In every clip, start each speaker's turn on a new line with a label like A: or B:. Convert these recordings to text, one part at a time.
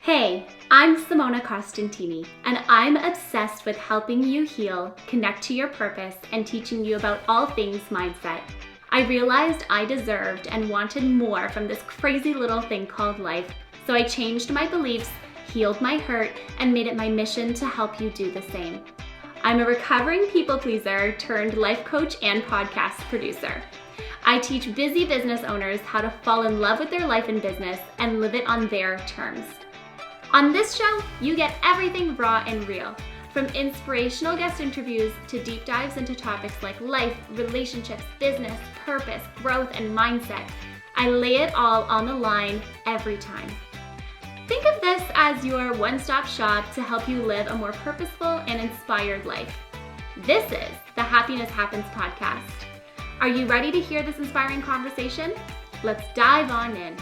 A: Hey, I'm Simona Costantini, and I'm obsessed with helping you heal, connect to your purpose, and teaching you about all things mindset. I realized I deserved and wanted more from this crazy little thing called life, so I changed my beliefs, healed my hurt, and made it my mission to help you do the same. I'm a recovering people pleaser turned life coach and podcast producer. I teach busy business owners how to fall in love with their life and business and live it on their terms. On this show, you get everything raw and real, from inspirational guest interviews to deep dives into topics like life, relationships, business, purpose, growth, and mindset. I lay it all on the line every time. Think of this as your one-stop shop to help you live a more purposeful and inspired life. This is the Happiness Happens podcast. Are you ready to hear this inspiring conversation? Let's dive on in.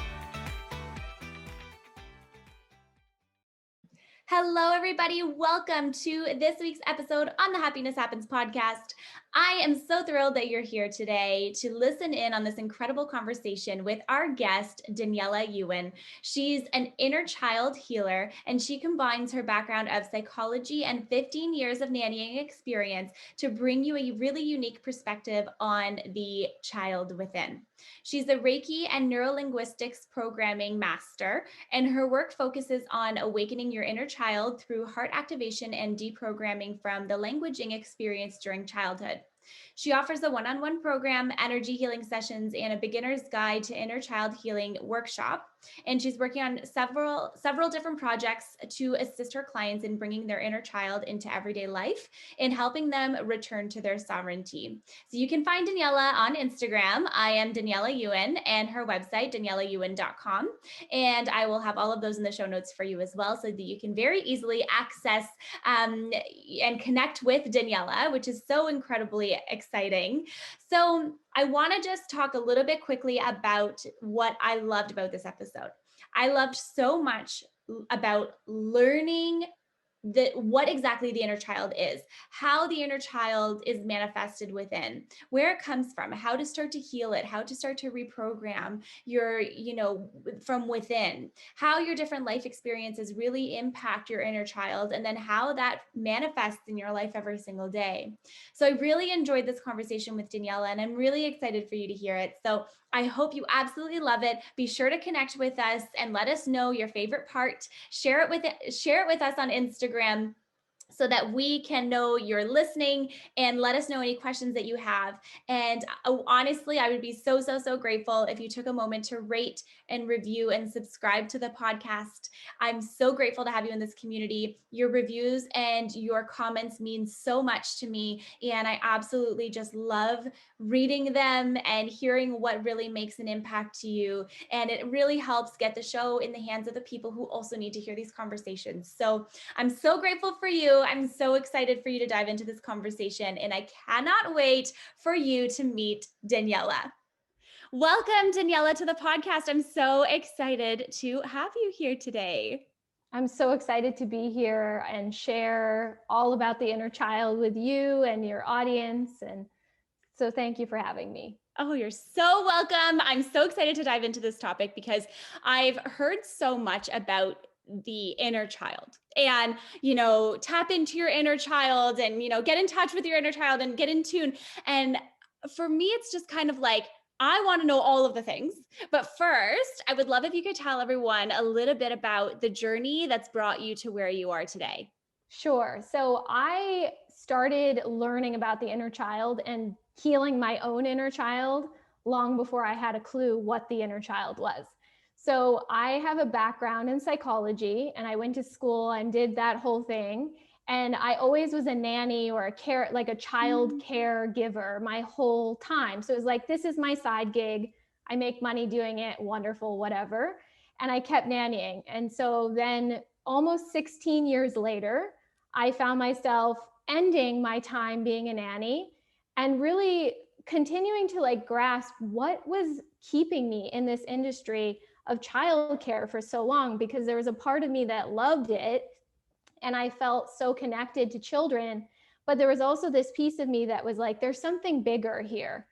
A: Hello, everybody. Welcome to this week's episode on the Happiness Happens podcast. I am so thrilled that you're here today to listen in on this incredible conversation with our guest, Daniella Ewen. She's an inner child healer, and she combines her background of psychology and 15 years of nannying experience to bring you a really unique perspective on the child within. She's a Reiki and Neuro-linguistic Programming master, and her work focuses on awakening your inner child through heart activation and deprogramming from the languaging experience during childhood. She offers a one-on-one program, energy healing sessions, and a beginner's guide to inner child healing workshop. And she's working on several different projects to assist her clients in bringing their inner child into everyday life and helping them return to their sovereignty. So you can find Daniella on Instagram. I am Daniella Ewen, and her website, daniellaewen.com. And I will have all of those in the show notes for you as well, so that you can very easily access and connect with Daniella, which is so incredibly exciting. So I want to just talk a little bit quickly about what I loved about this episode. I loved so much about learning what exactly the inner child is, how the inner child is manifested within, where it comes from, how to start to heal it, how to start to reprogram your, from within, how your different life experiences really impact your inner child, and then how that manifests in your life every single day. So I really enjoyed this conversation with Daniella, and I'm really excited for you to hear it. So I hope you absolutely love it. Be sure to connect with us and let us know your favorite part. Share it with us on Instagram so that we can know you're listening, and let us know any questions that you have. And honestly, I would be so grateful if you took a moment to rate and review and subscribe to the podcast. I'm so grateful to have you in this community. Your reviews and your comments mean so much to me, and I absolutely just love reading them and hearing what really makes an impact to you. And it really helps get the show in the hands of the people who also need to hear these conversations. So I'm so grateful for you. I'm so excited for you to dive into this conversation, and I cannot wait for you to meet Daniella. Welcome, Daniella, to the podcast. I'm so excited to have you here today.
B: I'm so excited to be here and share all about the inner child with you and your audience. And so thank you for having me.
A: Oh, you're so welcome. I'm so excited to dive into this topic because I've heard so much about the inner child and, tap into your inner child and, get in touch with your inner child and get in tune. And for me, it's just kind of like, I want to know all of the things. But first, I would love if you could tell everyone a little bit about the journey that's brought you to where you are today.
B: Sure. So I started learning about the inner child and healing my own inner child long before I had a clue what the inner child was. So I have a background in psychology, and I went to school and did that whole thing. And I always was a nanny or a child caregiver my whole time. So it was like, this is my side gig. I make money doing it. Wonderful, whatever. And I kept nannying. And so then almost 16 years later, I found myself ending my time being a nanny and really continuing to grasp what was keeping me in this industry of childcare for so long, because there was a part of me that loved it and I felt so connected to children, but there was also this piece of me that was like, there's something bigger here.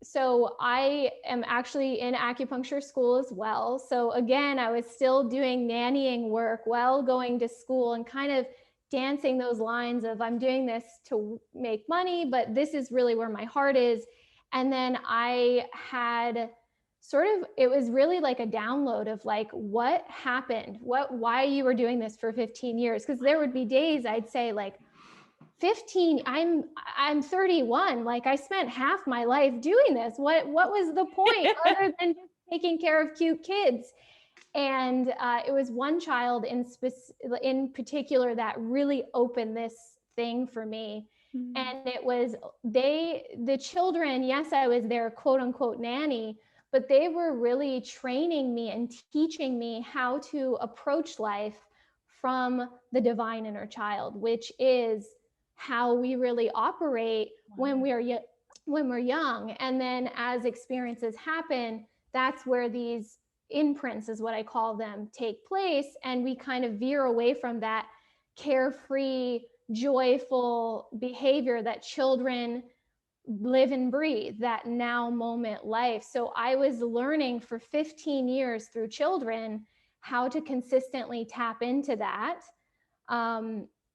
B: So I am actually in acupuncture school as well. So again, I was still doing nannying work while going to school and kind of dancing those lines of I'm doing this to make money, but this is really where my heart is. And then I had it was really like a download of like, what happened? Why you were doing this for 15 years? Because there would be days I'd say like, 15, I'm 31, like I spent half my life doing this. What was the point other than just taking care of cute kids? And it was one child in particular that really opened this thing for me. And it was the children, yes, I was their quote unquote nanny, but they were really training me and teaching me how to approach life from the divine inner child, which is how we really operate when we're young. And then as experiences happen, that's where these imprints, is what I call them, take place. And we kind of veer away from that carefree, joyful behavior that children live and breathe, that now moment life. So I was learning for 15 years through children how to consistently tap into that.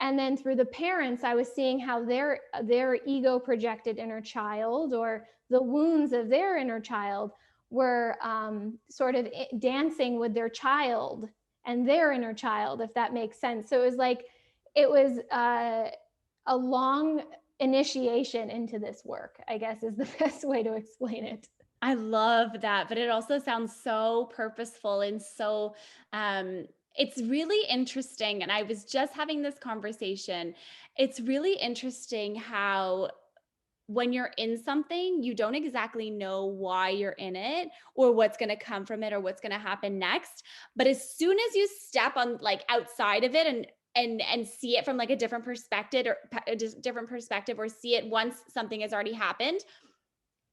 B: And then through the parents, I was seeing how their ego projected inner child, or the wounds of their inner child, were sort of dancing with their child and their inner child, if that makes sense. So it was a long initiation into this work, I guess, is the best way to explain it.
A: I love that, but it also sounds so purposeful and so it's really interesting. And I was just having this conversation. It's really interesting how when you're in something, you don't exactly know why you're in it or what's going to come from it or what's going to happen next. But as soon as you step on like outside of it and see it from like a different perspective or see it once something has already happened,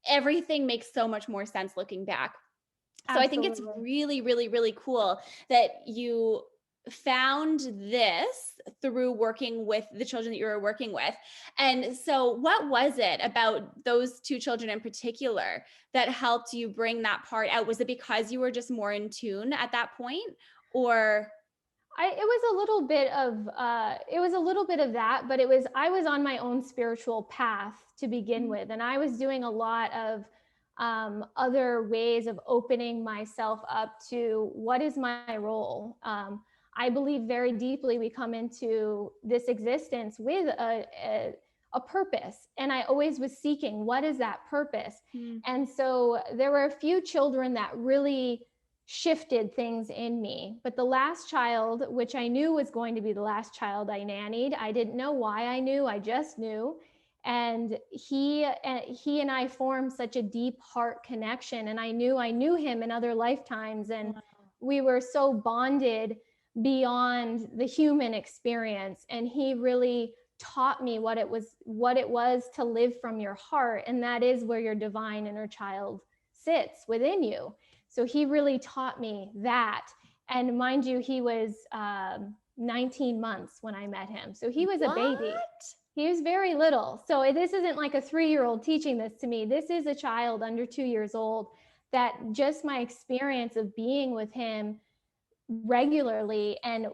A: everything makes so much more sense looking back. So I think it's really, really, really cool that you found this through working with the children that you were working with. And so what was it about those two children in particular that helped you bring that part out? Was it because you were just more in tune at that point, or?
B: It was a little bit of that, but I was on my own spiritual path to begin with. And I was doing a lot of other ways of opening myself up to what is my role. I believe very deeply we come into this existence with a purpose. And I always was seeking, what is that purpose? And so there were a few children that really shifted things in me. But the last child, which I knew was going to be the last child I nannied, I didn't know why I knew, I just knew. And he and I formed such a deep heart connection. And I knew him in other lifetimes. And we were so bonded beyond the human experience. And he really taught me what it was to live from your heart. And that is where your divine inner child sits within you. So he really taught me that. And mind you, he was 19 months when I met him. So he was a baby. He was very little. So this isn't like a 3-year-old teaching this to me. This is a child under 2 years old that just my experience of being with him regularly and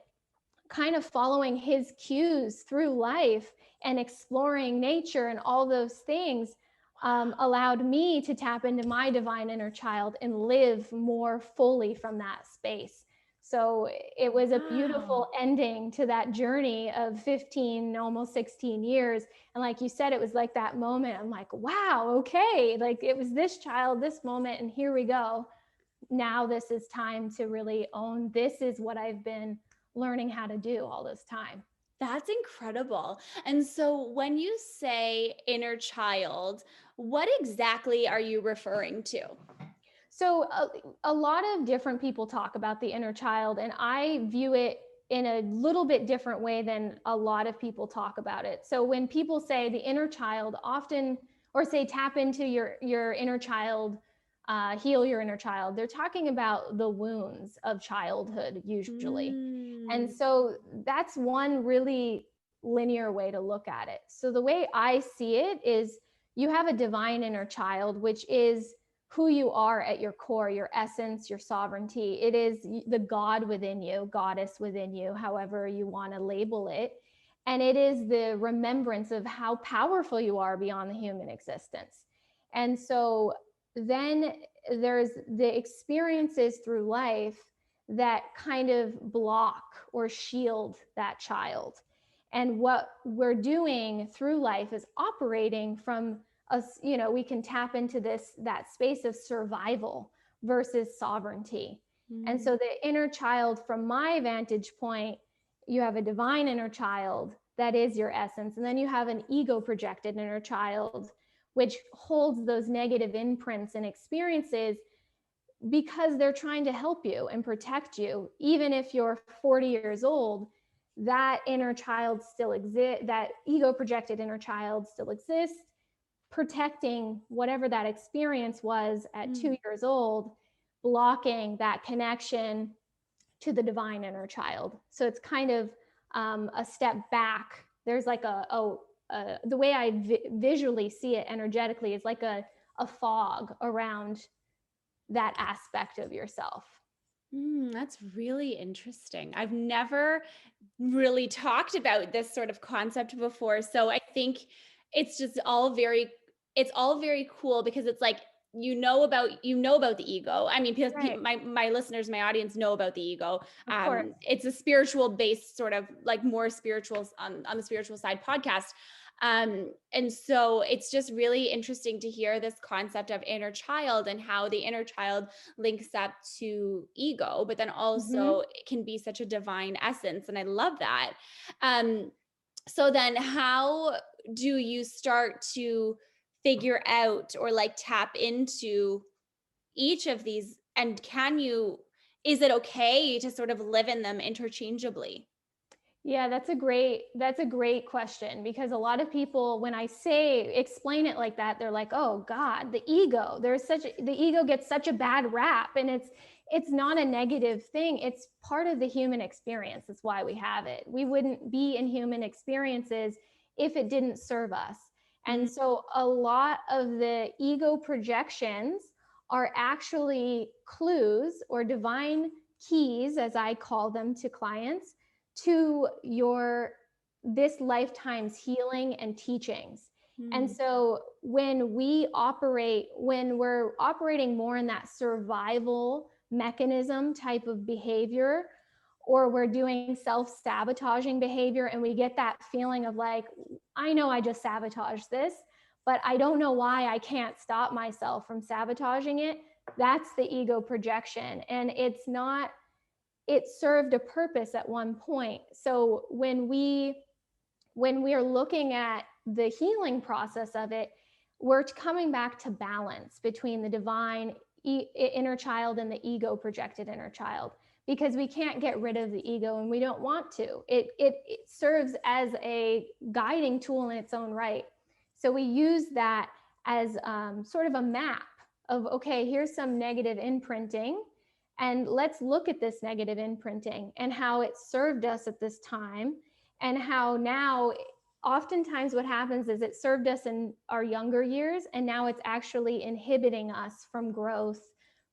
B: kind of following his cues through life and exploring nature and all those things allowed me to tap into my divine inner child and live more fully from that space. So it was a beautiful ending to that journey of 15, almost 16 years. And like you said, it was like that moment. I'm like, wow, okay. Like it was this child, this moment, and here we go. Now this is time to really own. This is what I've been learning how to do all this time.
A: That's incredible. And so when you say inner child, what exactly are you referring to?
B: So a lot of different people talk about the inner child, and I view it in a little bit different way than a lot of people talk about it. So when people say the inner child often, or say tap into your inner child, heal your inner child, they're talking about the wounds of childhood usually. And so that's one really linear way to look at it. So the way I see it is you have a divine inner child, which is who you are at your core, your essence, your sovereignty. It is the God within you, goddess within you, however you want to label it. And it is the remembrance of how powerful you are beyond the human existence. And so then there's the experiences through life that kind of block or shield that child. And what we're doing through life is operating from us, we can tap into that space of survival versus sovereignty. And so the inner child, from my vantage point, you have a divine inner child that is your essence. And then you have an ego projected inner child, which holds those negative imprints and experiences because they're trying to help you and protect you. Even if you're 40 years old, that inner child still exists, that ego projected inner child still exists, protecting whatever that experience was at 2 years old, blocking that connection to the divine inner child. So it's kind of a step back. There's like the way I visually see it energetically is like a fog around that aspect of yourself.
A: That's really interesting. I've never really talked about this sort of concept before. So I think it's just all very cool because it's like, about the ego. I mean, because
B: Right.
A: my listeners, my audience know about the ego.
B: Of course.
A: It's a spiritual based sort of like more spiritual on the spiritual side podcast. And so it's just really interesting to hear this concept of inner child and how the inner child links up to ego, but then also it can be such a divine essence. And I love that. So then how do you start to figure out or like tap into each of these? And is it okay to sort of live in them interchangeably?
B: Yeah, that's a great question, because a lot of people, when I explain it like that, they're like, "Oh God, the ego. The ego gets such a bad rap," and it's not a negative thing. It's part of the human experience. That's why we have it. We wouldn't be in human experiences if it didn't serve us. And so a lot of the ego projections are actually clues or divine keys, as I call them to clients, to this lifetime's healing and teachings. And so when we're operating more in that survival mechanism type of behavior, or we're doing self-sabotaging behavior, and we get that feeling of like, I know I just sabotaged this, but I don't know why I can't stop myself from sabotaging it. That's the ego projection. And it served a purpose at one point. So when we are looking at the healing process of it, we're coming back to balance between the divine inner child and the ego projected inner child, because we can't get rid of the ego, and we don't want to. It serves as a guiding tool in its own right. So we use that as sort of a map of, okay, here's some negative imprinting, and let's look at this negative imprinting and how it served us at this time, and how now oftentimes what happens is it served us in our younger years, and now it's actually inhibiting us from growth,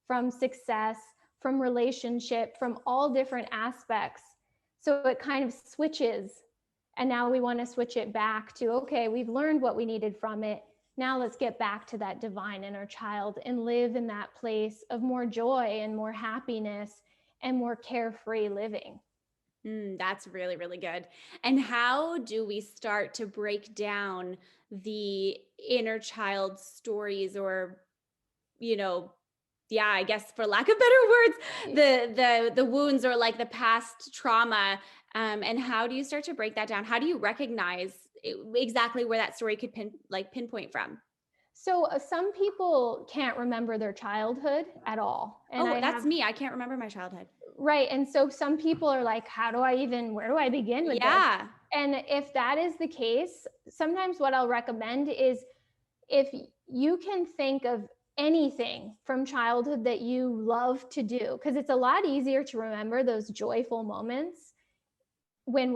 B: from success, from relationship, from all different aspects. So it kind of switches, and now we want to switch it back to, okay, we've learned what we needed from it. Now let's get back to that divine inner child and live in that place of more joy and more happiness and more carefree living.
A: That's really, really good. And how do we start to break down the inner child stories, or, I guess for lack of better words, the wounds or like the past trauma? And how do you start to break that down? How do you recognize exactly where that story could pinpoint from?
B: So some people can't remember their childhood at all. And
A: that's me. I can't remember my childhood.
B: Right. And so some people are like, where do I begin with this? And if that is the case, sometimes what I'll recommend is, if you can think of anything from childhood that you love to do, because it's a lot easier to remember those joyful moments when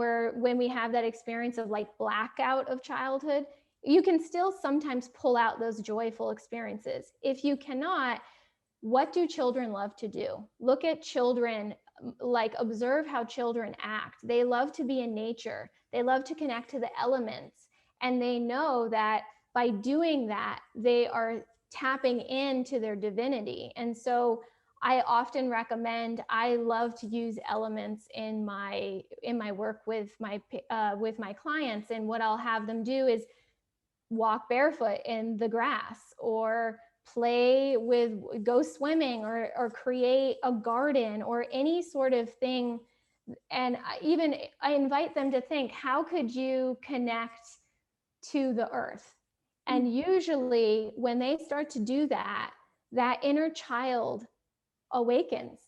B: we have that experience of like blackout of childhood. you can still sometimes pull out those joyful experiences. If you cannot, what do children love to do? Look at children, like observe how children act. They love to be in nature. They love to connect to the elements. And they know that by doing that, they are tapping into their divinity. And so I often recommend, I love to use elements in my work with my clients. And what I'll have them do is walk barefoot in the grass, or go swimming, or create a garden, or any sort of thing. And I invite them to think, how could you connect to the earth? And usually when they start to do that, that inner child awakens.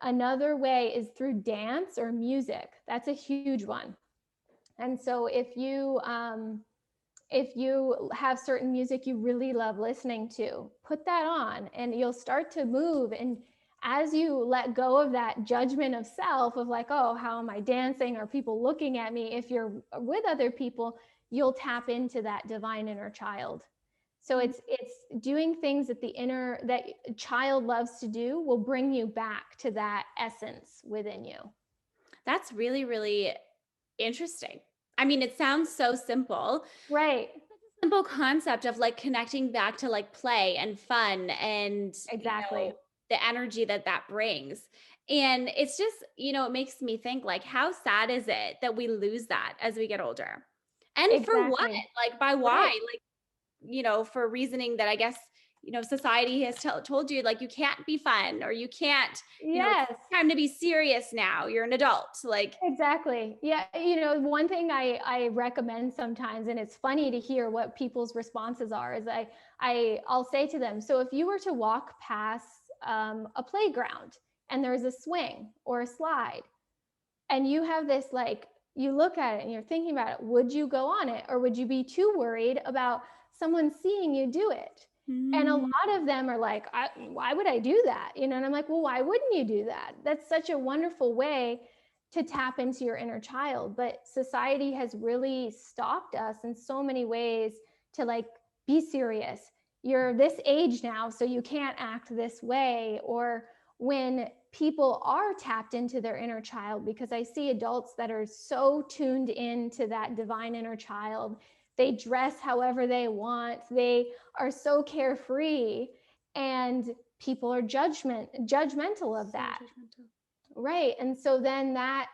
B: Another way is through dance or music. That's a huge one. And so if you have certain music you really love listening to, put that on and you'll start to move. And as you let go of that judgment of self, of like, oh, how am I dancing? Are people looking at me? If you're with other people, you'll tap into that divine inner child. So it's doing things that that child loves to do will bring you back to that essence within you.
A: That's really, really interesting. I mean, it sounds so simple.
B: Right.
A: Simple concept of like connecting back to like play and fun and
B: Exactly.
A: the energy that brings. And it's just, it makes me think, like, how sad is it that we lose that as we get older? And for what?
B: Exactly.
A: Like, by why?
B: Right.
A: Like, for reasoning that I guess, society has told you, like, you can't be fun, or you can't, it's
B: Yes.
A: time to be serious now. You're an adult. Like,
B: Exactly. Yeah. One thing I recommend sometimes, and it's funny to hear what people's responses are, is I'll say to them, so if you were to walk past a playground and there's a swing or a slide, and you have this, like, you look at it and you're thinking about it, would you go on it, or would you be too worried about someone seeing you do it? And a lot of them are like, why would I do that? And I'm like, well, why wouldn't you do that? That's such a wonderful way to tap into your inner child. But society has really stopped us in so many ways to, like, be serious. You're this age now, so you can't act this way. Or when people are tapped into their inner child, because I see adults that are so tuned into that divine inner child, they dress however they want, they are so carefree, and people are judgmental of that. Right. And so then that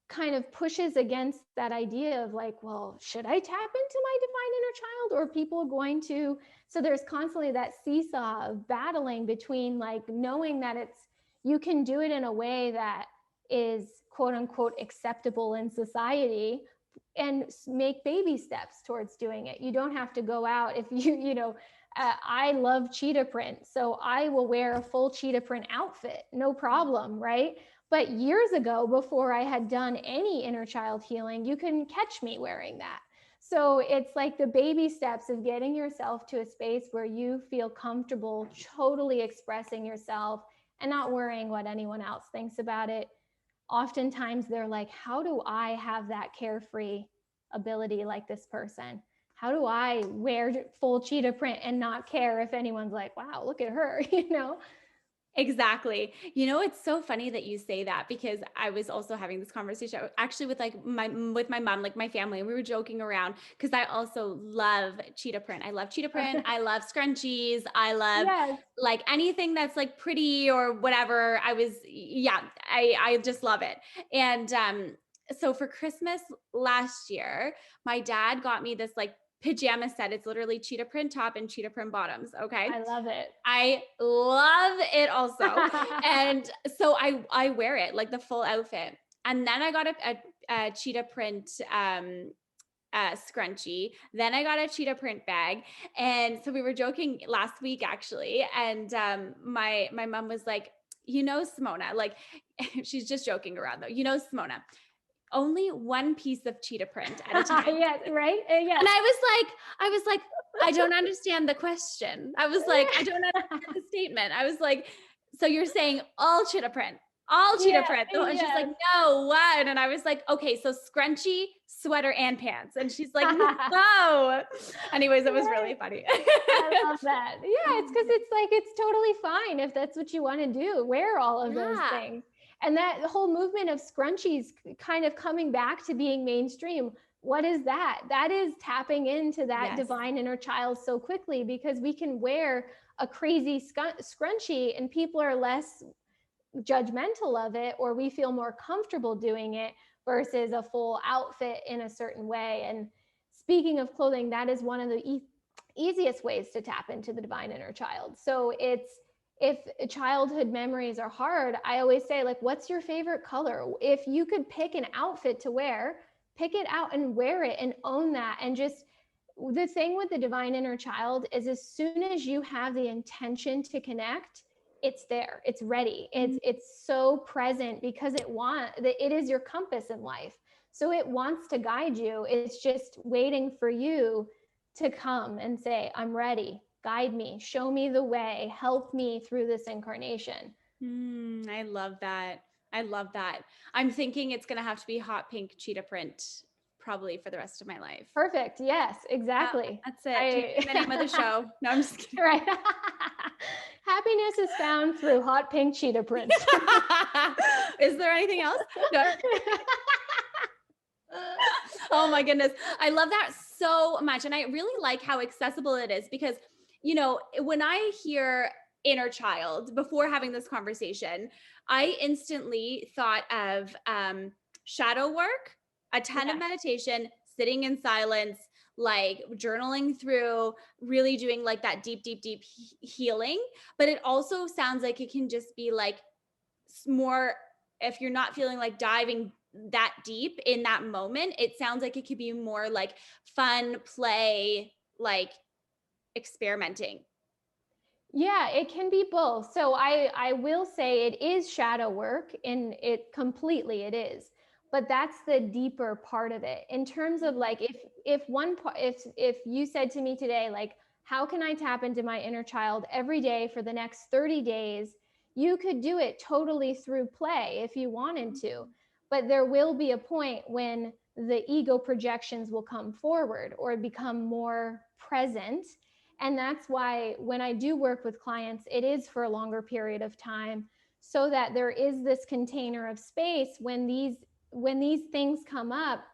B: kind of pushes against that idea of like, well, should I tap into my divine inner child, or are people going to? So there's constantly that seesaw of battling between, like, knowing that you can do it in a way that is quote unquote acceptable in society, and make baby steps towards doing it. You don't have to go out. If I love cheetah print, so I will wear a full cheetah print outfit, no problem, right? But years ago, before I had done any inner child healing, you couldn't catch me wearing that. So it's like the baby steps of getting yourself to a space where you feel comfortable totally expressing yourself and not worrying what anyone else thinks about it. Oftentimes they're like, how do I have that carefree ability like this person? How do I wear full cheetah print and not care if anyone's like, wow, look at her,
A: Exactly. It's so funny that you say that, because I was also having this conversation actually with my mom, like my family, and we were joking around, because I also love cheetah print. I love cheetah print. I love scrunchies. I love
B: Yes.
A: like anything that's like pretty or whatever. I just love it. And so for Christmas last year, my dad got me this like pajama set. It's literally cheetah print top and cheetah print bottoms. Okay.
B: I love it.
A: I love it also. And so I wear it like the full outfit. And then I got a cheetah print scrunchie. Then I got a cheetah print bag. And so we were joking last week actually. And my mom was like, Simona, like, she's just joking around though. Simona, only one piece of cheetah print at a time.
B: Yes, right? Yes.
A: And I was like, I don't understand the question. I was like, I don't understand the statement. I was like, so you're saying all cheetah print, all cheetah
B: Yeah,
A: print. And she's like,
B: yes.
A: no, what? And I was like, okay, so scrunchie, sweater, and pants. And she's like, no. Anyways, it was really
B: Right.
A: funny.
B: I love that. Yeah, it's because it's like, it's totally fine if that's what you want to do. Wear all of those
A: Yeah.
B: things. And that the whole movement of scrunchies kind of coming back to being mainstream. What is that? That is tapping into that
A: Yes.
B: divine inner child so quickly, because we can wear a crazy scrunchie and people are less judgmental of it, or we feel more comfortable doing it versus a full outfit in a certain way. And speaking of clothing, that is one of the easiest ways to tap into the divine inner child. So it's, if childhood memories are hard, I always say, like, what's your favorite color? If you could pick an outfit to wear, pick it out and wear it and own that. And just, the thing with the divine inner child is, as soon as you have the intention to connect, it's there, it's ready, it's so present, because it is your compass in life. So it wants to guide you. It's just waiting for you to come and say, I'm ready, guide me, show me the way, help me through this incarnation.
A: I love that. I love that. I'm thinking it's going to have to be hot pink cheetah print probably for the rest of my life.
B: Perfect. Yes, exactly.
A: That's it. Changing the name of the show. No, I'm just kidding.
B: Right. Happiness is found through hot pink cheetah prints.
A: Is there anything else? No. Oh my goodness. I love that so much. And I really like how accessible it is, because, you know, when I hear inner child before having this conversation, I instantly thought of shadow work, a ton of meditation, sitting in silence, like journaling through, really doing like that deep, deep, deep healing. But it also sounds like it can just be like more, if you're not feeling like diving that deep in that moment, it sounds like it could be more like fun play, like experimenting.
B: Yeah, it can be both. So I will say it is shadow work, and it completely it is. But that's the deeper part of it. In terms of like, if one part, if you said to me today, like, how can I tap into my inner child every day for the next 30 days? You could do it totally through play if you wanted to. But there will be a point when the ego projections will come forward or become more present. And that's why when I do work with clients, it is for a longer period of time, so that there is this container of space when these things come up,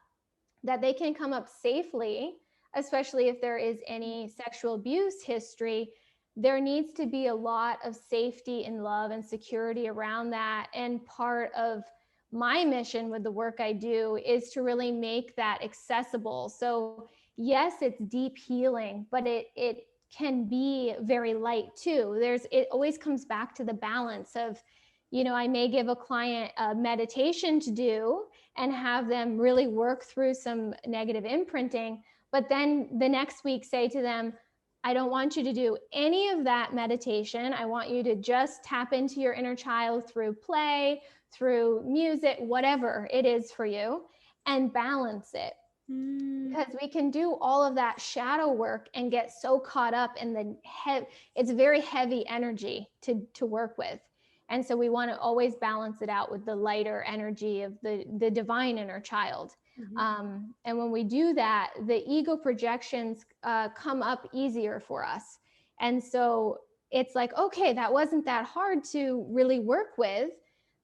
B: that they can come up safely, especially if there is any sexual abuse history. There needs to be a lot of safety and love and security around that. And part of my mission with the work I do is to really make that accessible. So yes, it's deep healing, but it can be very light too. It always comes back to the balance of, I may give a client a meditation to do and have them really work through some negative imprinting, but then the next week say to them, I don't want you to do any of that meditation. I want you to just tap into your inner child through play, through music, whatever it is for you, and balance it. Because we can do all of that shadow work and get so caught up in it's very heavy energy to work with. And so we want to always balance it out with the lighter energy of the divine inner child. And when we do that, the ego projections come up easier for us. And so it's like, okay, that wasn't that hard to really work with.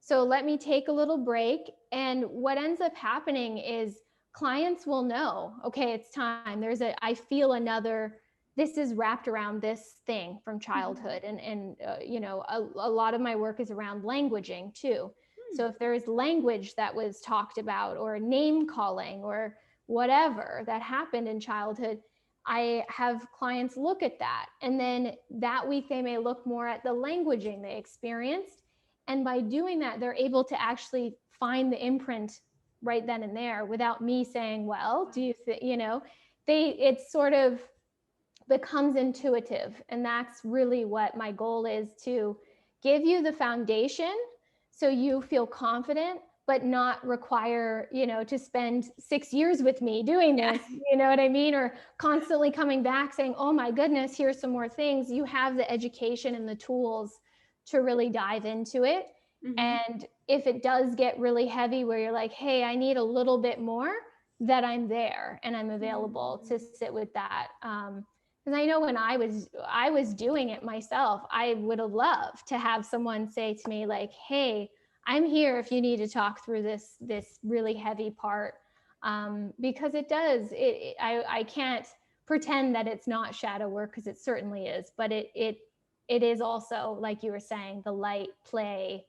B: So let me take a little break. And what ends up happening is clients will know, okay, it's time. I feel another, this is wrapped around this thing from childhood. And a lot of my work is around languaging too. So if there is language that was talked about, or name calling, or whatever that happened in childhood, I have clients look at that. And then that week they may look more at the languaging they experienced. And by doing that, they're able to actually find the imprint right then and there without me saying, well, do you think, it sort of becomes intuitive. And that's really what my goal is, to give you the foundation so you feel confident, but not require, to spend 6 years with me doing this, you know what I mean? Or constantly coming back saying, oh my goodness, here's some more things. You have the education and the tools to really dive into it.
A: Mm-hmm.
B: And if it does get really heavy where you're like, hey, I need a little bit more, that I'm there and I'm available to sit with that. Because I know when I was doing it myself, I would have loved to have someone say to me like, hey, I'm here if you need to talk through this really heavy part. Because it does, I can't pretend that it's not shadow work, because it certainly is, but it is also, like you were saying, the light play,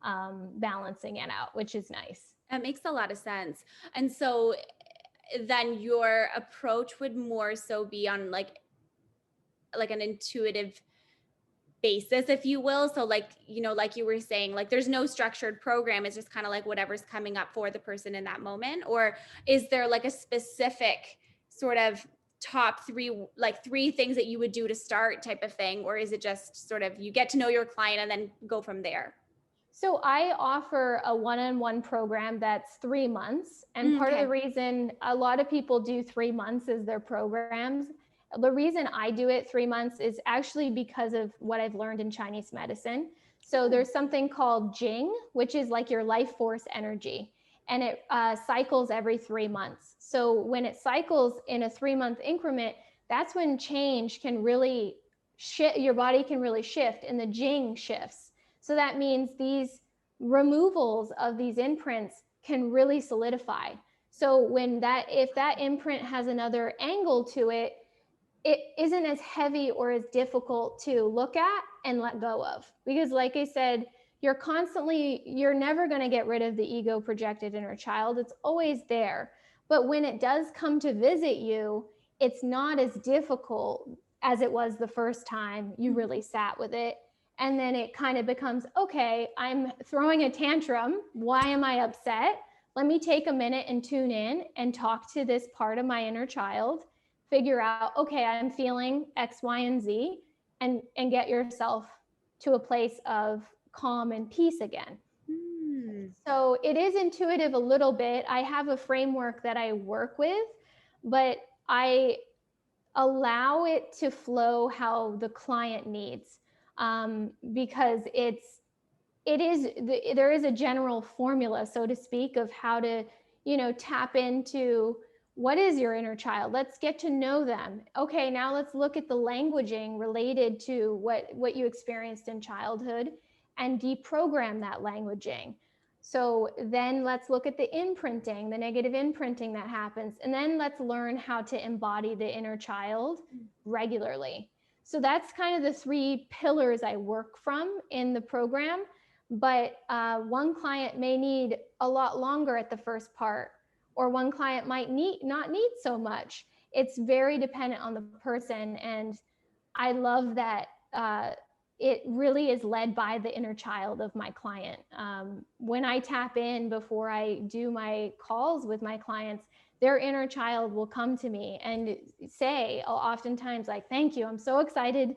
B: balancing it out, which is nice.
A: That makes a lot of sense. And so then your approach would more so be on like an intuitive basis, if you will. So like, like you were saying, like there's no structured program. It's just kind of like whatever's coming up for the person in that moment. Or is there like a specific sort of top three things that you would do to start type of thing? Or is it just sort of you get to know your client and then go from there?
B: So I offer a one-on-one program that's 3 months. And part of the reason a lot of people do 3 months as their programs, the reason I do it 3 months is actually because of what I've learned in Chinese medicine. So there's something called Jing, which is like your life force energy, and it cycles every 3 months. So when it cycles in a 3-month increment, that's when change can really shift, your body can really shift, and the Jing shifts. So that means these removals of these imprints can really solidify. So if that imprint has another angle to it, it isn't as heavy or as difficult to look at and let go of. Because like I said, you're never going to get rid of the ego projected inner child. It's always there. But when it does come to visit you, it's not as difficult as it was the first time you really sat with it. And then it kind of becomes, okay, I'm throwing a tantrum. Why am I upset? Let me take a minute and tune in and talk to this part of my inner child, figure out, okay, I'm feeling X, Y, and Z, and get yourself to a place of calm and peace again. So it is intuitive a little bit. I have a framework that I work with, but I allow it to flow how the client needs. Because there is a general formula, so to speak, of how to, tap into what is your inner child. Let's get to know them. Okay, now let's look at the languaging related to what you experienced in childhood and deprogram that languaging. So then let's look at the imprinting, the negative imprinting that happens, and then let's learn how to embody the inner child regularly. So that's kind of the 3 pillars I work from in the program. But one client may need a lot longer at the first part, or one client might not need so much. It's very dependent on the person. And I love that it really is led by the inner child of my client. When I tap in before I do my calls with my clients, their inner child will come to me and say, oftentimes, like, thank you, I'm so excited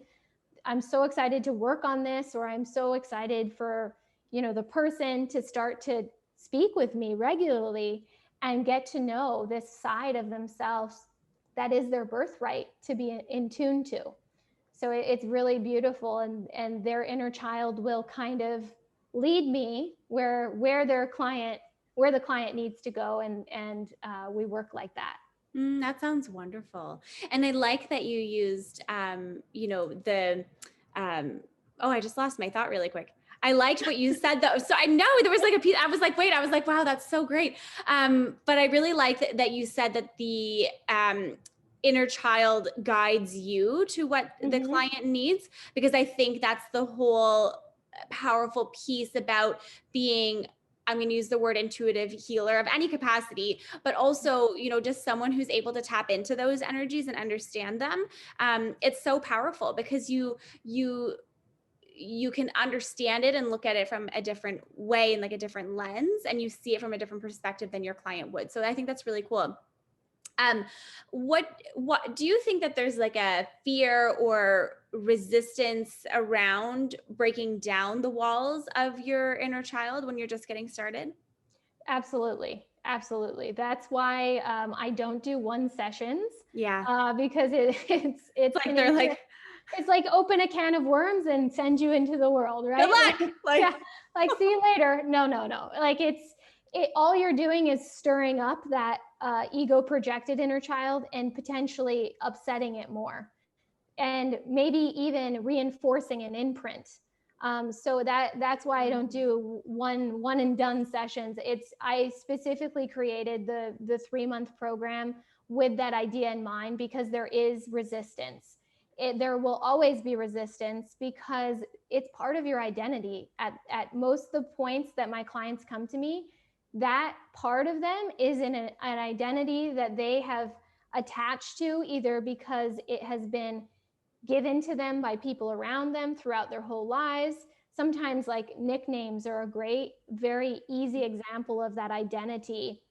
B: to work on this, or I'm so excited for, the person to start to speak with me regularly and get to know this side of themselves that is their birthright to be in tune to. So it's really beautiful, and their inner child will kind of lead me where the client needs to go, and we work like that.
A: That sounds wonderful. And I like that you used, I just lost my thought really quick. I liked what you said though. So I know there was like a piece, I was like, wow, that's so great. But I really like that you said that the inner child guides you to what the client needs, because I think that's the whole powerful piece about being, I'm going to use the word intuitive healer of any capacity, but also, just someone who's able to tap into those energies and understand them. It's so powerful because you can understand it and look at it from a different way and like a different lens, and you see it from a different perspective than your client would. So I think that's really cool. What do you think that there's like a fear or resistance around breaking down the walls of your inner child when you're just getting started?
B: Absolutely. That's why I don't do 1 sessions.
A: Yeah.
B: Because it's
A: like they're like,
B: It's like open a can of worms and send you into the world, right?
A: Good luck. Like,
B: Yeah, like see you later. No. Like all you're doing is stirring up that ego projected inner child and potentially upsetting it more, and maybe even reinforcing an imprint. So that's why I don't do one and done sessions. I specifically created the 3-month program with that idea in mind, because there is resistance. There will always be resistance because it's part of your identity. At most of the points that my clients come to me, that part of them is in an identity that they have attached to, either because it has been given to them by people around them throughout their whole lives. Sometimes like nicknames are a great, very easy example of that identity.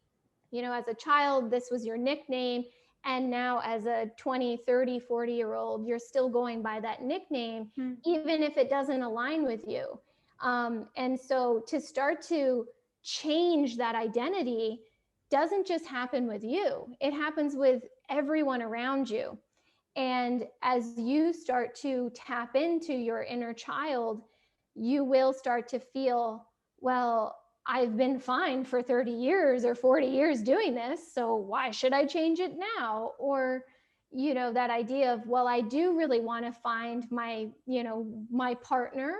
B: As a child, this was your nickname. And now as a 20, 30, 40-year-old, you're still going by that nickname, even if it doesn't align with you. And so to start to change that identity doesn't just happen with you. It happens with everyone around you. And as you start to tap into your inner child, you will start to feel, well, I've been fine for 30 years or 40 years doing this, so why should I change it now? Or, that idea of, well, I do really want to find my partner,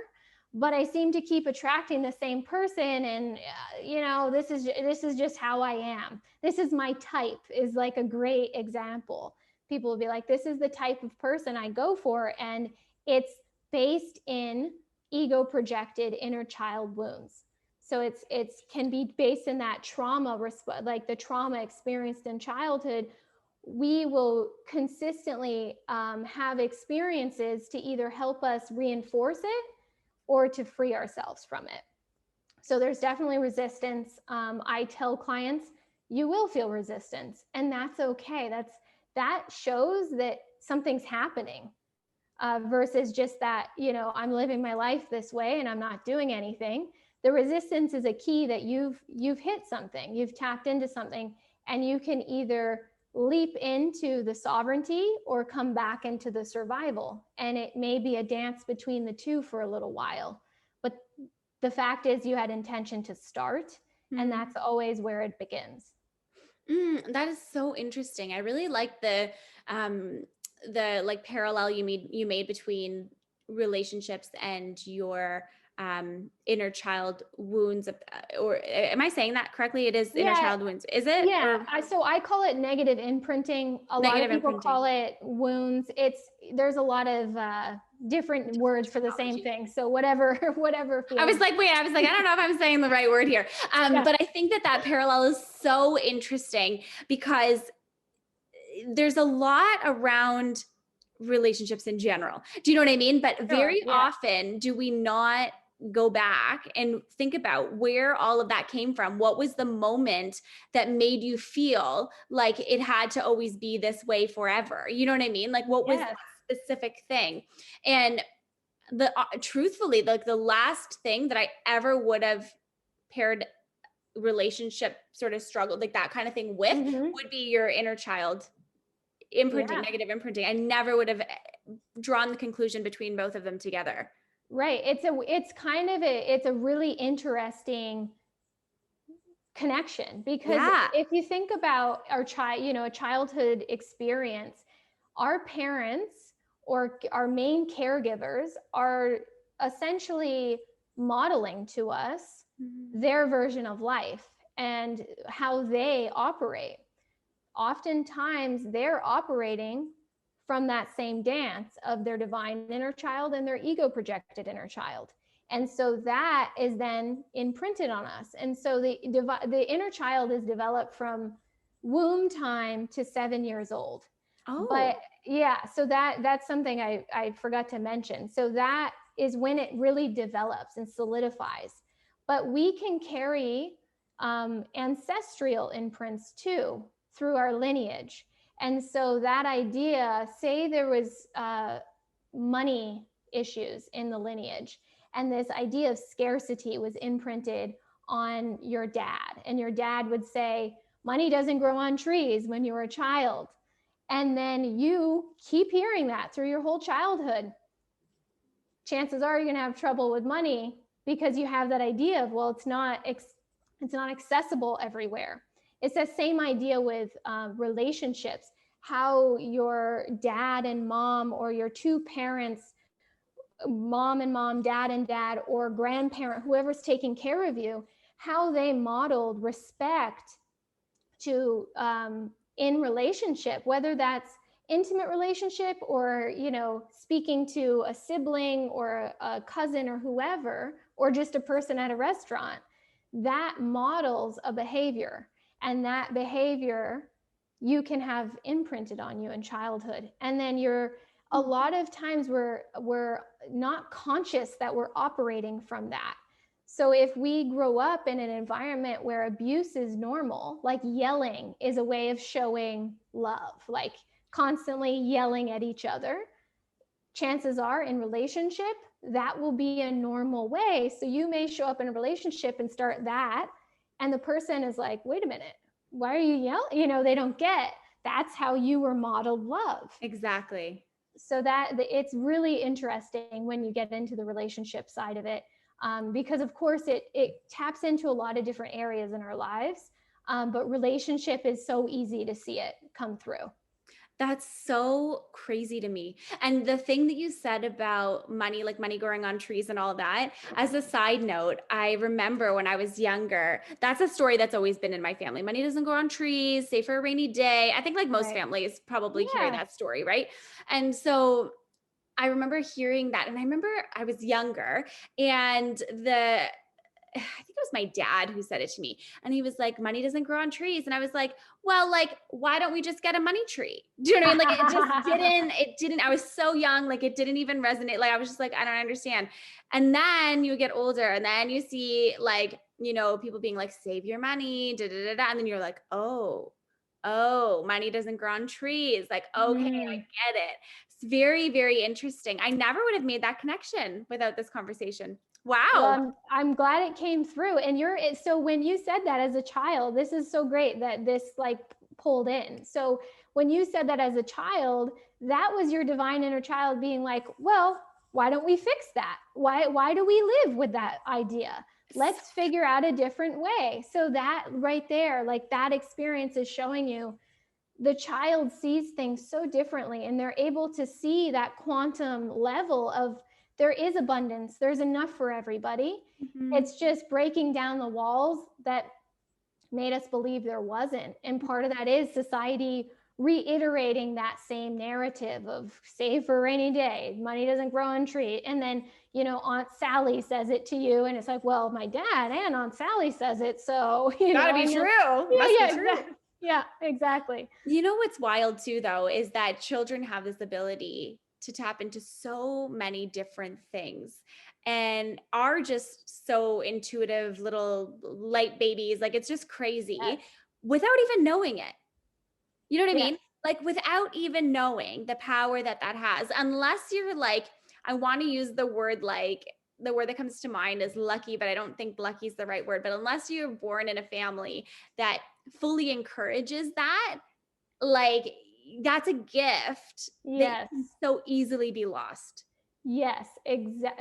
B: but I seem to keep attracting the same person. And, this is just how I am. This is my type, is like a great example. People will be like, this is the type of person I go for. And it's based in ego projected inner child wounds. So it's can be based in that trauma, like the trauma experienced in childhood. We will consistently have experiences to either help us reinforce it or to free ourselves from it. So there's definitely resistance. I tell clients, you will feel resistance, and that's okay. That shows that something's happening, versus just that, I'm living my life this way and I'm not doing anything. The resistance is a key that you've hit something, you've tapped into something, and you can either leap into the sovereignty or come back into the survival. And it may be a dance between the two for a little while. But the fact is, you had intention to start, and that's always where it begins.
A: That is so interesting. I really like the like parallel you made between relationships and your inner child wounds, or am I saying that correctly? It is inner child wounds, is it?
B: Yeah. So I call it negative imprinting. A lot of people call it wounds. There's a lot of different words for the same thing. So whatever feels.
A: I was like, I don't know if I'm saying the right word here. But I think that parallel is so interesting, because there's a lot around relationships in general. Do you know what I mean? But very often do we not go back and think about where all of that came from. What was the moment that made you feel like it had to always be this way forever? You know what I mean? Like, what was that specific thing? And truthfully, like the last thing that I ever would have paired relationship sort of struggle, like that kind of thing with, would be your inner child imprinting, negative imprinting. I never would have drawn the conclusion between both of them together.
B: Right. It's a really interesting connection, because if you think about our a childhood experience, our parents or our main caregivers are essentially modeling to us their version of life and how they operate. Oftentimes they're operating from that same dance of their divine inner child and their ego projected inner child. And so that is then imprinted on us. And so the inner child is developed from womb time to 7 years old. Oh. But so that's something I forgot to mention. So that is when it really develops and solidifies. But we can carry ancestral imprints too through our lineage. And so that idea, say there was money issues in the lineage, and this idea of scarcity was imprinted on your dad, and your dad would say, money doesn't grow on trees when you were a child. And then you keep hearing that through your whole childhood. chances are you're going to have trouble with money because you have that idea of, well, it's not accessible everywhere. It's that same idea with relationships, how your dad and mom, or your two parents, mom and mom, dad and dad, or grandparent, whoever's taking care of you, how they modeled respect to in relationship, whether that's intimate relationship or, you know, speaking to a sibling or a cousin or whoever, or just a person at a restaurant, that models a behavior. And that behavior you can have imprinted on you in childhood. And then a lot of times we're not conscious that we're operating from that. So if we grow up in an environment where abuse is normal, like yelling is a way of showing love, like constantly yelling at each other, chances are in relationship, that will be a normal way. So you may show up in a relationship and start that, and the person is like, wait a minute, why are you yelling? You know, they don't get that's how you were modeled love.
A: Exactly.
B: So that it's really interesting when you get into the relationship side of it, because of course it taps into a lot of different areas in our lives, but relationship is so easy to see it come through.
A: That's so crazy to me. And the thing that you said about money, like money growing on trees and all that, as a side note, I remember when I was younger, that's a story that's always been in my family. Money doesn't grow on trees, save for a rainy day. I think like most
B: Right.
A: families probably carry
B: Yeah.
A: that story, right? And so I remember hearing that. And I remember I was younger and I think it was my dad who said it to me. And he was like, money doesn't grow on trees. And I was like, well, like, why don't we just get a money tree? Do you know what I mean? Like it didn't, I was so young, like it didn't even resonate. Like I was just like, I don't understand. And then you get older and then you see like, you know, people being like, save your money, da, da, da, da. And then you're like, oh, money doesn't grow on trees. Like, okay, I get it. It's very, very interesting. I never would have made that connection without this conversation. Wow.
B: Well, I'm glad it came through. And so when you said that as a child, this is so great that this like pulled in. So when you said that as a child, that was your divine inner child being like, well, why don't we fix that? Why do we live with that idea? Let's figure out a different way. So that right there, like that experience is showing you the child sees things so differently, and they're able to see that quantum level of there is abundance, there's enough for everybody.
A: Mm-hmm.
B: It's just breaking down the walls that made us believe there wasn't. And part of that is society reiterating that same narrative of save for a rainy day, money doesn't grow on trees. And then, you know, Aunt Sally says it to you, and it's like, well, my dad and Aunt Sally says it, so you
A: gotta
B: know,
A: be true.
B: Yeah,
A: Must be true.
B: exactly. Yeah, exactly.
A: You know what's wild too, though, is that children have this ability to tap into so many different things and are just so intuitive little light babies. Like it's just crazy
B: Yes.
A: without even knowing it. You know what I
B: Yes.
A: mean? Like without even knowing the power that has, unless you're like, I want to use the word like, the word that comes to mind is lucky, but I don't think lucky is the right word. But unless you're born in a family that fully encourages that, like that's a gift that
B: Yes.
A: can so easily be lost.
B: Yes,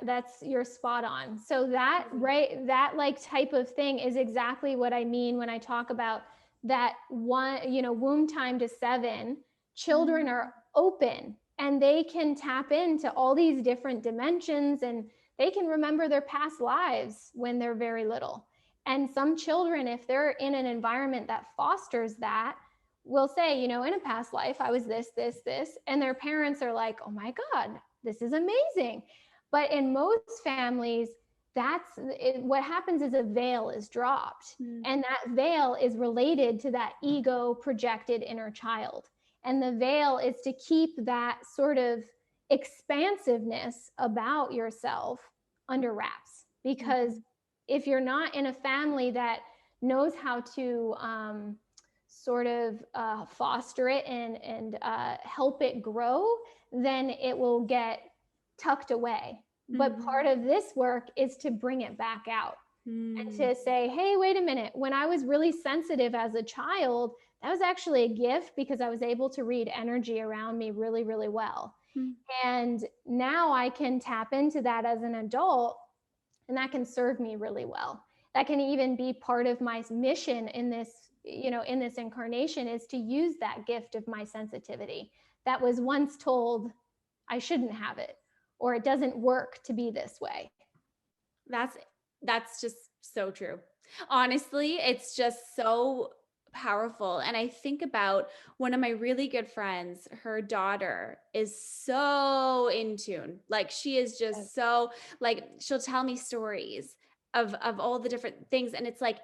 B: that's you're spot on. So that right, that like type of thing is exactly what I mean when I talk about that one, you know, womb time to 7, children are open and they can tap into all these different dimensions, and they can remember their past lives when they're very little. And some children, if they're in an environment that fosters that, will say, you know, in a past life, I was this, this, this. And their parents are like, oh my God, this is amazing. But in most families, what happens is a veil is dropped. And that veil is related to that ego projected inner child. And the veil is to keep that sort of expansiveness about yourself under wraps. Because if you're not in a family that knows how to sort of foster it and help it grow, then it will get tucked away. But part of this work is to bring it back out and to say, hey, wait a minute, when I was really sensitive as a child, that was actually a gift because I was able to read energy around me really, really well.
A: Mm.
B: And now I can tap into that as an adult, and that can serve me really well. That can even be part of my mission in this, in this incarnation, is to use that gift of my sensitivity that was once told I shouldn't have it, or it doesn't work to be this way.
A: That's just so true. Honestly, it's just so powerful. And I think about one of my really good friends, her daughter is so in tune. Like she is just so like she'll tell me stories of all the different things, and it's like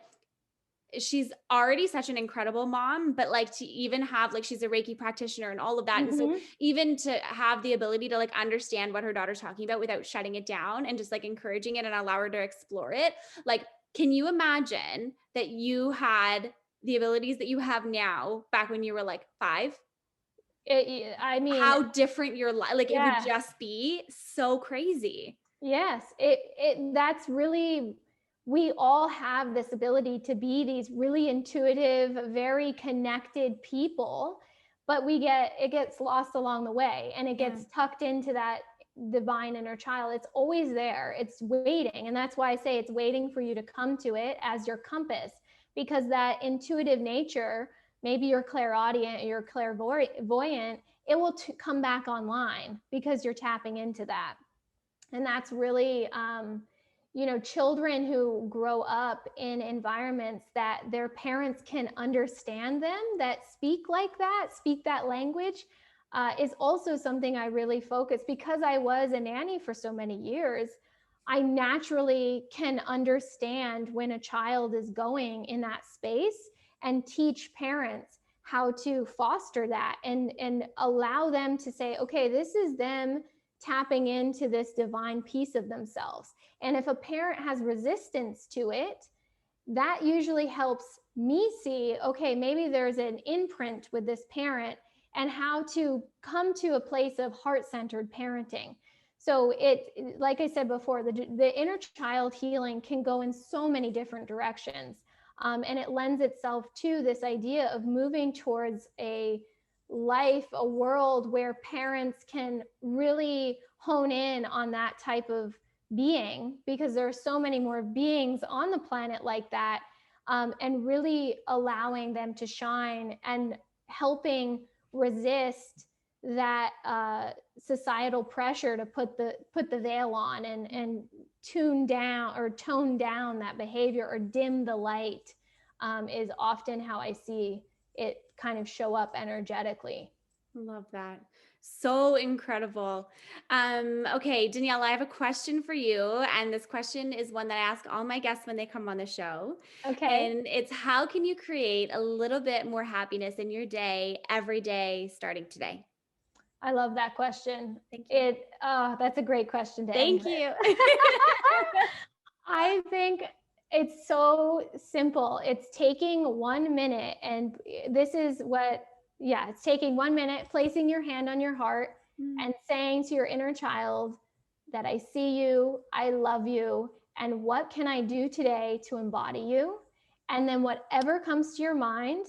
A: she's already such an incredible mom, but like to even have like she's a Reiki practitioner and all of that. And so
B: Mm-hmm.
A: even to have the ability to like understand what her daughter's talking about without shutting it down and just like encouraging it and allow her to explore it. Like, can you imagine that you had the abilities that you have now back when you were like 5?
B: I mean,
A: How different your life, like it would
B: yeah.
A: just be so crazy.
B: Yes, that's really, we all have this ability to be these really intuitive, very connected people, but it gets lost along the way, and it
A: Yeah.
B: gets tucked into that divine inner child. It's always there. It's waiting. And that's why I say it's waiting for you to come to it as your compass, because that intuitive nature, maybe you're clairaudient, you're clairvoyant, it will come back online because you're tapping into that. And that's really, children who grow up in environments that their parents can understand them, that speak that language, is also something I really focus, because I was a nanny for so many years. I naturally can understand when a child is going in that space, and teach parents how to foster that, and allow them to say, okay, this is them tapping into this divine piece of themselves. And if a parent has resistance to it, that usually helps me see, okay, maybe there's an imprint with this parent, and how to come to a place of heart-centered parenting. So like I said before, the inner child healing can go in so many different directions. And it lends itself to this idea of moving towards a world where parents can really hone in on that type of being, because there are so many more beings on the planet like that, and really allowing them to shine, and helping resist that societal pressure to put the veil on, and tune down or tone down that behavior, or dim the light, is often how I see it kind of show up energetically.
A: Love that. So incredible. Okay, Daniela, I have a question for you. And this question is one that I ask all my guests when they come on the show.
B: Okay.
A: And it's, how can you create a little bit more happiness in your day every day starting today?
B: I love that question.
A: Thank you.
B: That's a great question to end
A: Thank
B: with.
A: you.
B: I think it's so simple. It's taking 1 minute, and this is what, yeah, it's taking 1 minute, placing your hand on your heart,
A: Mm.
B: and saying to your inner child that I see you, I love you, and what can I do today to embody you? And then whatever comes to your mind,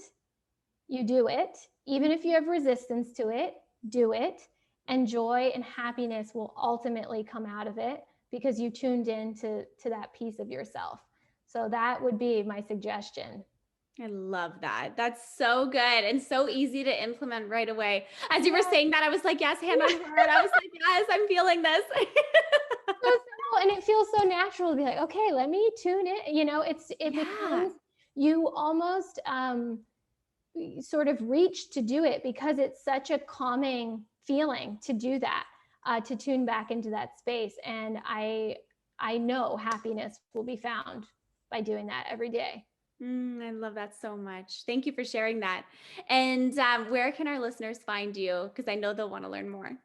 B: you do it. Even if you have resistance to it, do it. And joy and happiness will ultimately come out of it, because you tuned in to that piece of yourself. So that would be my suggestion.
A: I love that. That's so good and so easy to implement right away. As you were
B: Yeah.
A: saying that, I was like, yes, hand on heart. I was like, yes, I'm feeling this.
B: So simple, and it feels so natural to be like, okay, let me tune in. It
A: Yeah.
B: becomes, you almost sort of reach to do it, because it's such a calming feeling to do that, to tune back into that space. And I know happiness will be found by doing that every day.
A: I love that so much. Thank you for sharing that. And where can our listeners find you? Because I know they'll want to learn more.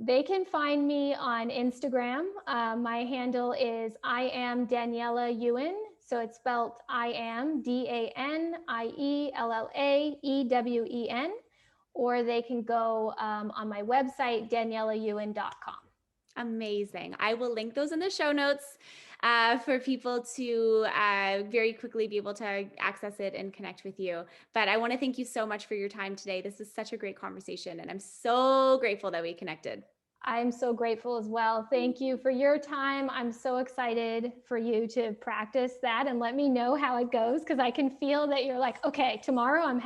B: They can find me on Instagram. My handle is I am Daniella Ewen. So it's spelled I am DANIELLAEWEN. Or they can go on my website, daniellaewen.com.
A: Amazing. I will link those in the show notes. for people to very quickly be able to access it and connect with you. But I want to thank you so much for your time today. This was such a great conversation, and I'm so grateful that we connected.
B: I'm so grateful as well. Thank you for your time. I'm so excited for you to practice that and let me know how it goes, because I can feel that you're like, okay, tomorrow I'm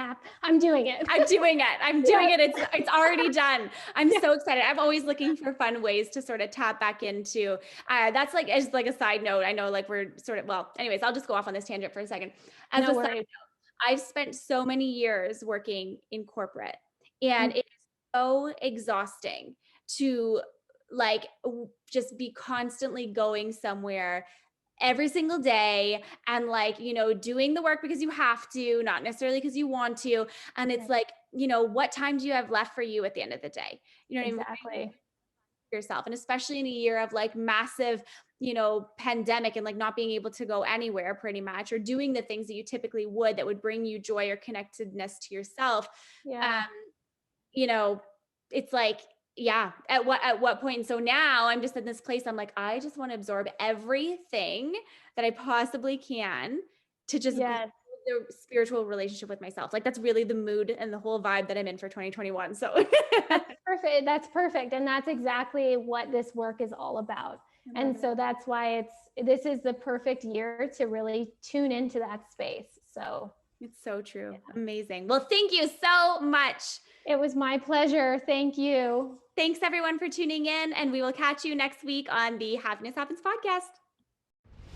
B: doing it.
A: I'm doing it. It's already done. I'm so excited. I'm always looking for fun ways to sort of tap back into. That's like as like a side note. I know like we're sort of, well, anyways, I'll just go off on this tangent for a second. As
B: No
A: a
B: worries.
A: side note, I've spent so many years working in corporate, and it is so exhausting to like just be constantly going somewhere every single day and like, doing the work because you have to, not necessarily because you want to. And it's like, what time do you have left for you at the end of the day? You know what I mean?
B: Exactly.
A: Yourself. And especially in a year of like massive, pandemic and like not being able to go anywhere pretty much, or doing the things that you typically would that would bring you joy or connectedness to yourself.
B: Yeah.
A: You know, it's like, yeah, at what point? And so now I'm just in this place. I'm like, I just want to absorb everything that I possibly can to just build
B: Yes.
A: the spiritual relationship with myself. Like that's really the mood and the whole vibe that I'm in for 2021. So
B: That's perfect. That's perfect. And that's exactly what this work is all about. And so that's why this is the perfect year to really tune into that space. So
A: it's so true. Yeah. Amazing. Well, thank you so much.
B: It was my pleasure. Thank you.
A: Thanks everyone for tuning in, and we will catch you next week on the Happiness Happens podcast.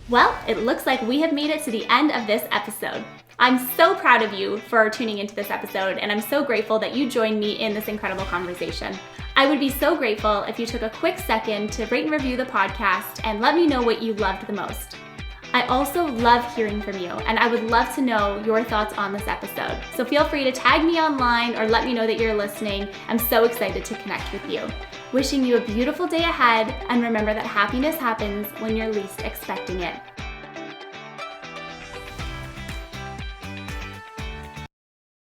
A: Well, it looks like we have made it to the end of this episode. I'm so proud of you for tuning into this episode, and I'm so grateful that you joined me in this incredible conversation. I would be so grateful if you took a quick second to rate and review the podcast and let me know what you loved the most. I also love hearing from you, and I would love to know your thoughts on this episode. So feel free to tag me online or let me know that you're listening. I'm so excited to connect with you. Wishing you a beautiful day ahead, and remember that happiness happens when you're least expecting it.